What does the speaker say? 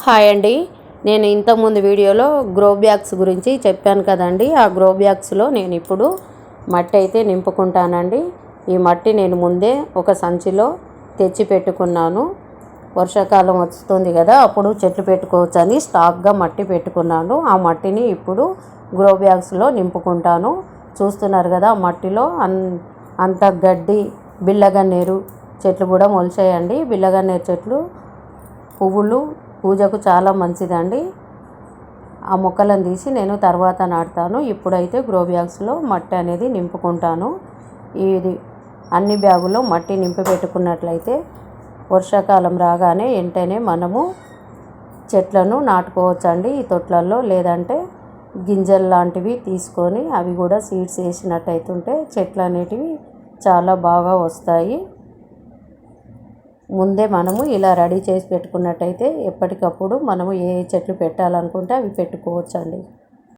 Hi అండి. నేను ఇంతకుముందు వీడియోలో గ్రో బ్యాగ్స్ గురించి చెప్పాను కదండి. ఆ గ్రో బ్యాగ్స్లో నేను ఇప్పుడు మట్టి అయితే నింపుకుంటానండి. ఈ మట్టి నేను ముందే ఒక సంచిలో తెచ్చి పెట్టుకున్నాను. వర్షాకాలం వస్తుంది కదా, అప్పుడు చెట్లు పెట్టుకోవచ్చు అని స్టాక్గా మట్టి పెట్టుకున్నాను. ఆ మట్టిని ఇప్పుడు గ్రో బ్యాగ్స్లో నింపుకుంటాను. చూస్తున్నారు కదా, మట్టిలో అంత గడ్డి, బిళ్ళగన్నేరు చెట్లు కూడా మొలిచాయండి. బిళ్ళగన్నేరు చెట్లు పువ్వులు పూజకు చాలా మంచిదండి. ఆ మొక్కలను తీసి నేను తర్వాత నాటుతాను. ఇప్పుడైతే గ్రో బ్యాగ్స్లో మట్టి అనేది నింపుకుంటాను. ఇది అన్ని బ్యాగుల్లో మట్టి నింపి పెట్టుకున్నట్లయితే వర్షాకాలం రాగానే వెంటనే మనము చెట్లను నాటుకోవచ్చండి ఈ తొట్లల్లో. లేదంటే గింజలు లాంటివి తీసుకొని అవి కూడా సీడ్స్ వేసినట్టయితుంటే చెట్లు అనేటివి చాలా బాగా వస్తాయి. ముందే మనము ఇలా రెడీ చేసి పెట్టుకున్నట్టయితే ఎప్పటికప్పుడు మనము ఏ చెట్లు పెట్టాలనుకుంటే అవి పెట్టుకోవచ్చండి.